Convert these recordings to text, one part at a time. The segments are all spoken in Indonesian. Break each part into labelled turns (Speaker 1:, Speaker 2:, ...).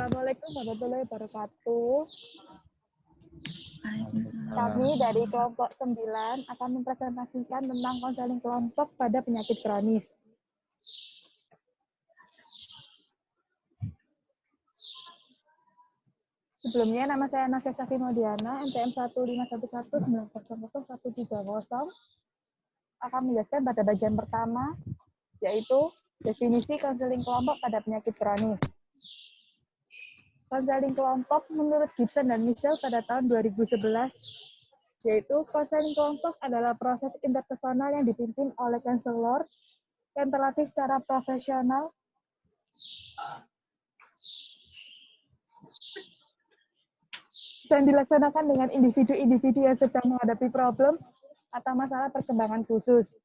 Speaker 1: Assalamualaikum warahmatullahi wabarakatuh. Kami dari kelompok 9 akan mempresentasikan tentang konseling kelompok pada penyakit kronis. Sebelumnya, nama saya Nafia Safinodiana, NPM 15119000130, akan menjelaskan pada bagian pertama, yaitu definisi konseling kelompok pada penyakit kronis. Konseling kelompok menurut Gibson dan Mitchell pada tahun 2011, yaitu konseling kelompok adalah proses interpersonal yang dipimpin oleh konselor yang terlatih secara profesional dan dilaksanakan dengan individu-individu yang sedang menghadapi problem atau masalah perkembangan khusus.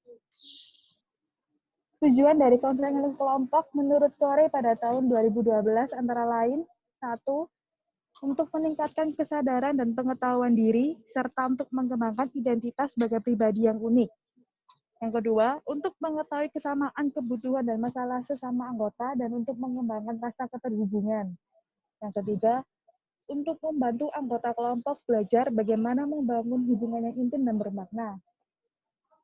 Speaker 1: Tujuan dari konseling kelompok menurut Corey pada tahun 2012 antara lain, 1. Untuk meningkatkan kesadaran dan pengetahuan diri, serta untuk mengembangkan identitas sebagai pribadi yang unik. Yang kedua, untuk mengetahui kesamaan kebutuhan dan masalah sesama anggota dan untuk mengembangkan rasa keterhubungan. Yang ketiga, untuk membantu anggota kelompok belajar bagaimana membangun hubungan yang intim dan bermakna.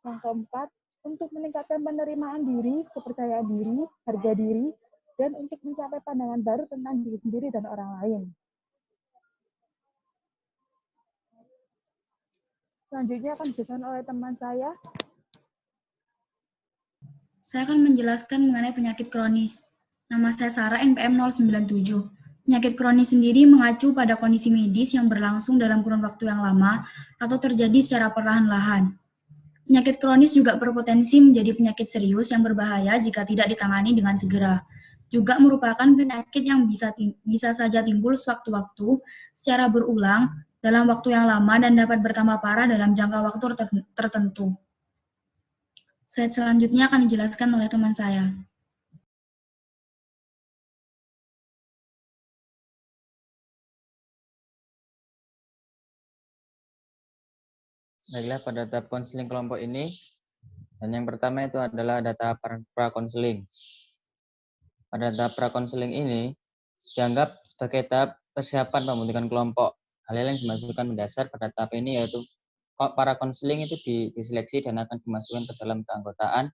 Speaker 1: Yang keempat, untuk meningkatkan penerimaan diri, kepercayaan diri, harga diri, dan untuk mencapai pandangan baru tentang diri sendiri dan orang lain. Selanjutnya akan dijelaskan oleh teman saya.
Speaker 2: Saya akan menjelaskan mengenai penyakit kronis. Nama saya Sarah, NPM 097. Penyakit kronis sendiri mengacu pada kondisi medis yang berlangsung dalam kurun waktu yang lama atau terjadi secara perlahan-lahan. Penyakit kronis juga berpotensi menjadi penyakit serius yang berbahaya jika tidak ditangani dengan segera. Juga merupakan penyakit yang bisa saja timbul sewaktu-waktu secara berulang dalam waktu yang lama dan dapat bertambah parah dalam jangka waktu tertentu. Slide selanjutnya akan dijelaskan oleh teman saya.
Speaker 3: Baiklah, pada tahap konseling kelompok ini, dan yang pertama itu adalah data pra-konseling. Pada tahap pra-konseling ini, dianggap sebagai tahap persiapan pembentukan kelompok. Hal-hal yang dimasukkan mendasar pada tahap ini yaitu para konseling itu diseleksi dan akan dimasukkan ke dalam keanggotaan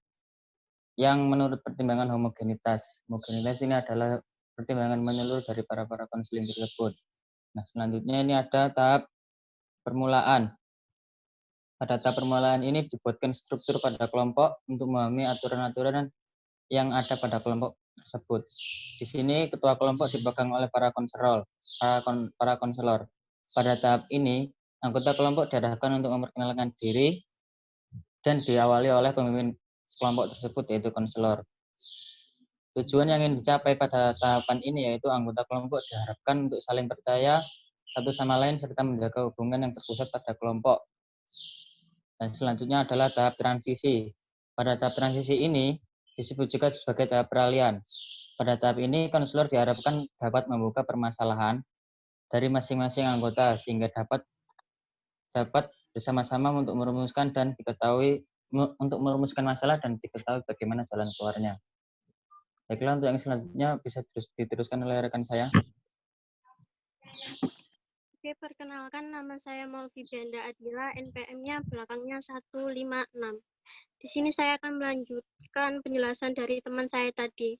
Speaker 3: yang menurut pertimbangan homogenitas. Homogenitas ini adalah pertimbangan menyeluruh dari para konseling tersebut. Nah, selanjutnya ini ada tahap permulaan. Pada tahap permulaan ini dibuatkan struktur pada kelompok untuk memahami aturan-aturan yang ada pada kelompok tersebut. Di sini ketua kelompok dipegang oleh para konselor. Pada tahap ini, anggota kelompok diarahkan untuk memperkenalkan diri dan diawali oleh pemimpin kelompok tersebut, yaitu konselor. Tujuan yang ingin dicapai pada tahapan ini yaitu anggota kelompok diharapkan untuk saling percaya satu sama lain serta menjaga hubungan yang terpusat pada kelompok. Dan selanjutnya adalah tahap transisi. Pada tahap transisi ini disebut juga sebagai tahap peralihan. Pada tahap ini, konselor diharapkan dapat membuka permasalahan dari masing-masing anggota sehingga dapat bersama-sama untuk merumuskan dan diketahui merumuskan masalah dan diketahui bagaimana jalan keluarnya. Baiklah, untuk yang selanjutnya bisa diteruskan oleh rekan saya.
Speaker 4: Oke, perkenalkan nama saya Malvi Benda Adila, NPM-nya belakangnya 156. Di sini saya akan melanjutkan penjelasan dari teman saya tadi.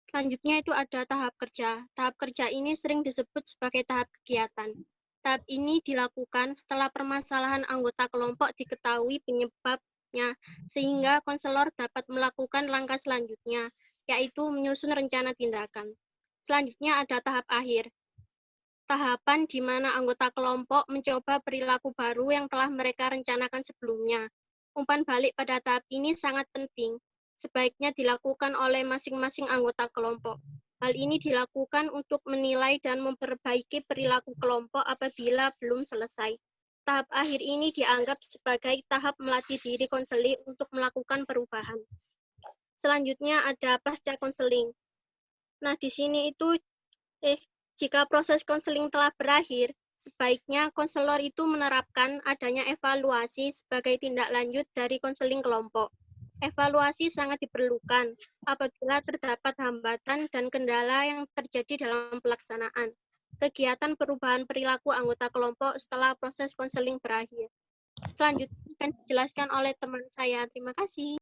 Speaker 4: Selanjutnya itu ada tahap kerja. Tahap kerja ini sering disebut sebagai tahap kegiatan. Tahap ini dilakukan setelah permasalahan anggota kelompok diketahui penyebabnya, sehingga konselor dapat melakukan langkah selanjutnya, yaitu menyusun rencana tindakan. Selanjutnya ada tahap akhir. Tahapan di mana anggota kelompok mencoba perilaku baru yang telah mereka rencanakan sebelumnya. Umpan balik pada tahap ini sangat penting. Sebaiknya dilakukan oleh masing-masing anggota kelompok. Hal ini dilakukan untuk menilai dan memperbaiki perilaku kelompok apabila belum selesai. Tahap akhir ini dianggap sebagai tahap melatih diri konseling untuk melakukan perubahan. Selanjutnya ada pasca konseling. Nah, di sini itu jika proses konseling telah berakhir, sebaiknya konselor itu menerapkan adanya evaluasi sebagai tindak lanjut dari konseling kelompok. Evaluasi sangat diperlukan apabila terdapat hambatan dan kendala yang terjadi dalam pelaksanaan kegiatan perubahan perilaku anggota kelompok setelah proses konseling berakhir. Selanjutnya akan dijelaskan oleh teman saya. Terima kasih.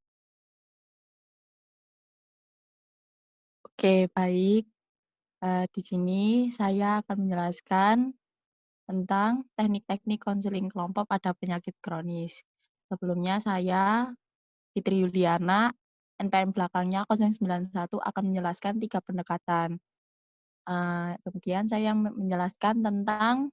Speaker 1: Oke, baik. Di sini saya akan menjelaskan tentang teknik-teknik konseling kelompok pada penyakit kronis. Sebelumnya saya, Fitri Yuliana, NPM belakangnya 091 akan menjelaskan 3 pendekatan. Kemudian saya menjelaskan tentang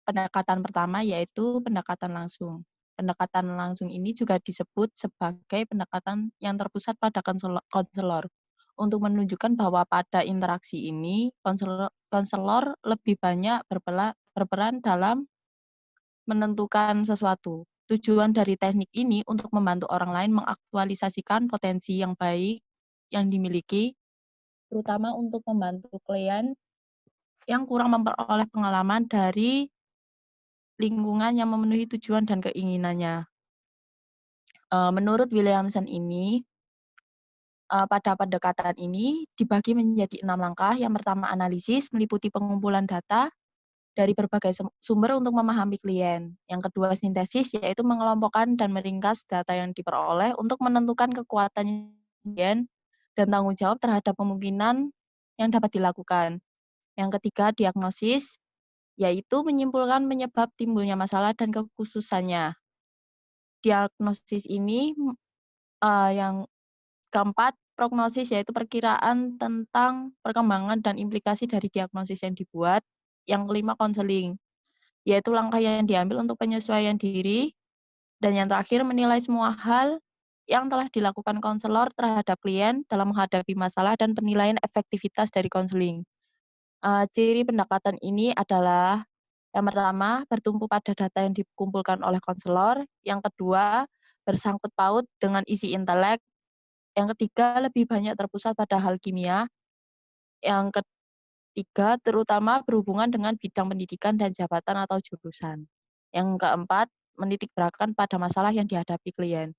Speaker 1: pendekatan pertama, yaitu pendekatan langsung. Pendekatan langsung ini juga disebut sebagai pendekatan yang terpusat pada konselor. Untuk menunjukkan bahwa pada interaksi ini, konselor lebih banyak berperan dalam menentukan sesuatu. Tujuan dari teknik ini untuk membantu orang lain mengaktualisasikan potensi yang baik yang dimiliki, terutama untuk membantu klien yang kurang memperoleh pengalaman dari lingkungan yang memenuhi tujuan dan keinginannya. Menurut Williamson ini, pada pendekatan ini dibagi menjadi 6 langkah. Yang pertama, analisis, meliputi pengumpulan data dari berbagai sumber untuk memahami klien. Yang kedua, sintesis, yaitu mengelompokkan dan meringkas data yang diperoleh untuk menentukan kekuatan klien dan tanggung jawab terhadap kemungkinan yang dapat dilakukan. Yang ketiga, diagnosis, yaitu menyimpulkan penyebab timbulnya masalah dan kekhususannya. Diagnosis ini yang keempat, prognosis, yaitu perkiraan tentang perkembangan dan implikasi dari diagnosis yang dibuat. Yang kelima, konseling, yaitu langkah yang diambil untuk penyesuaian diri. Dan yang terakhir, menilai semua hal yang telah dilakukan konselor terhadap klien dalam menghadapi masalah dan penilaian efektivitas dari konseling. Ciri pendekatan ini adalah yang pertama, bertumpu pada data yang dikumpulkan oleh konselor. Yang kedua, bersangkut paut dengan isi intelek. Yang ketiga, lebih banyak terpusat pada hal kimia. Yang ketiga, terutama berhubungan dengan bidang pendidikan dan jabatan atau jurusan. Yang keempat, menitikberatkan pada masalah yang dihadapi klien.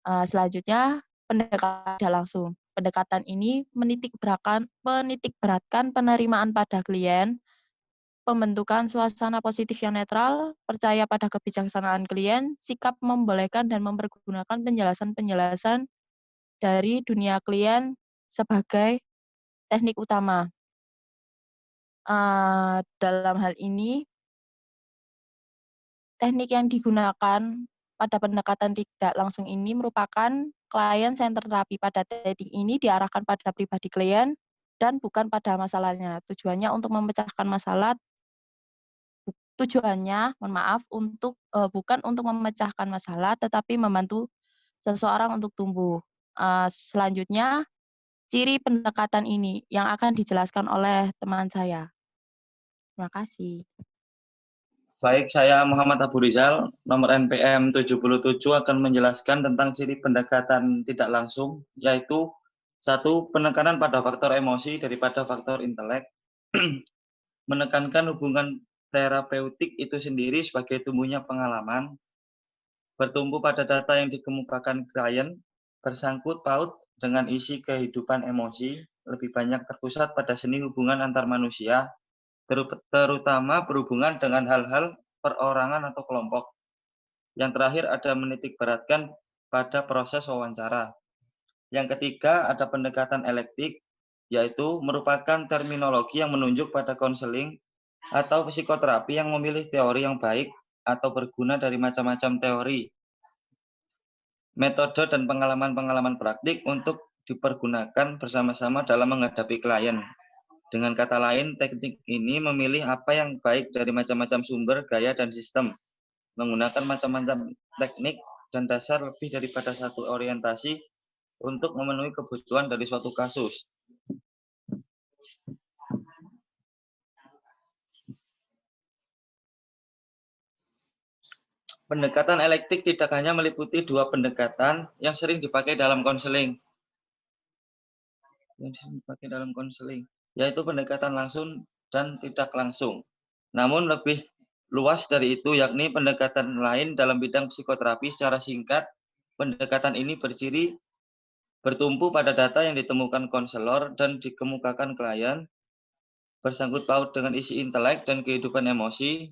Speaker 1: Selanjutnya, pendekatan langsung. Pendekatan ini menitikberatkan penerimaan pada klien, pembentukan suasana positif yang netral, percaya pada kebijaksanaan klien, sikap membolehkan dan mempergunakan penjelasan-penjelasan dari dunia klien sebagai teknik utama. Dalam hal ini, teknik yang digunakan pada pendekatan tidak langsung ini merupakan client-centered therapy. Pada teknik ini diarahkan pada pribadi klien dan bukan pada masalahnya. Tujuannya untuk memecahkan masalah. Bukan untuk memecahkan masalah, tetapi membantu seseorang untuk tumbuh. Selanjutnya, ciri pendekatan ini yang akan dijelaskan oleh teman saya. Terima kasih.
Speaker 5: Baik, saya Muhammad Abu Rizal, nomor NPM 77 akan menjelaskan tentang ciri pendekatan tidak langsung, yaitu 1. Penekanan pada faktor emosi daripada faktor intelek. Menekankan hubungan terapeutik itu sendiri sebagai tumbuhnya pengalaman. Bertumpu pada data yang dikemukakan klien, bersangkut paut dengan isi kehidupan emosi, lebih banyak terpusat pada seni hubungan antar manusia, terutama berhubungan dengan hal-hal perorangan atau kelompok. Yang terakhir ada menitikberatkan pada proses wawancara. Yang ketiga ada pendekatan elektik, yaitu merupakan terminologi yang menunjuk pada konseling atau psikoterapi yang memilih teori yang baik atau berguna dari macam-macam teori, metode dan pengalaman-pengalaman praktik untuk dipergunakan bersama-sama dalam menghadapi klien. Dengan kata lain, teknik ini memilih apa yang baik dari macam-macam sumber, gaya, dan sistem, menggunakan macam-macam teknik dan dasar lebih daripada satu orientasi untuk memenuhi kebutuhan dari suatu kasus. Pendekatan elektik tidak hanya meliputi 2 pendekatan yang sering dipakai dalam konseling, yaitu pendekatan langsung dan tidak langsung. Namun lebih luas dari itu, yakni pendekatan lain dalam bidang psikoterapi secara singkat Pendekatan ini bertumpu pada data yang ditemukan konselor dan dikemukakan klien, bersangkut paut dengan isi intelek dan kehidupan emosi,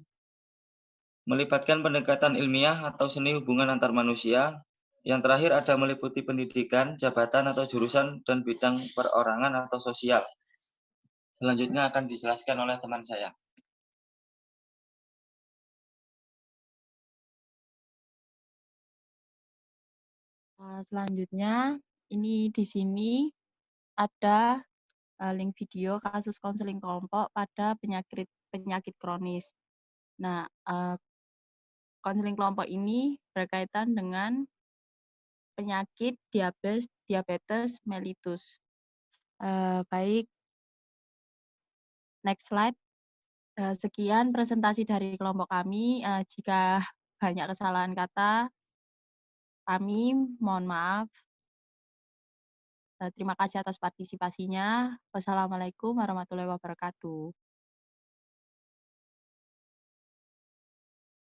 Speaker 5: melibatkan pendekatan ilmiah atau seni hubungan antar manusia. Yang terakhir ada meliputi pendidikan, jabatan atau jurusan, dan bidang perorangan atau sosial. Selanjutnya akan dijelaskan oleh teman saya.
Speaker 6: Selanjutnya, ini di sini ada link video kasus konseling kelompok pada penyakit kronis. Nah, konseling kelompok ini berkaitan dengan penyakit diabetes mellitus. Baik, next slide. Sekian presentasi dari kelompok kami. Jika banyak kesalahan kata, kami mohon maaf. Terima kasih atas partisipasinya. Wassalamualaikum warahmatullahi wabarakatuh.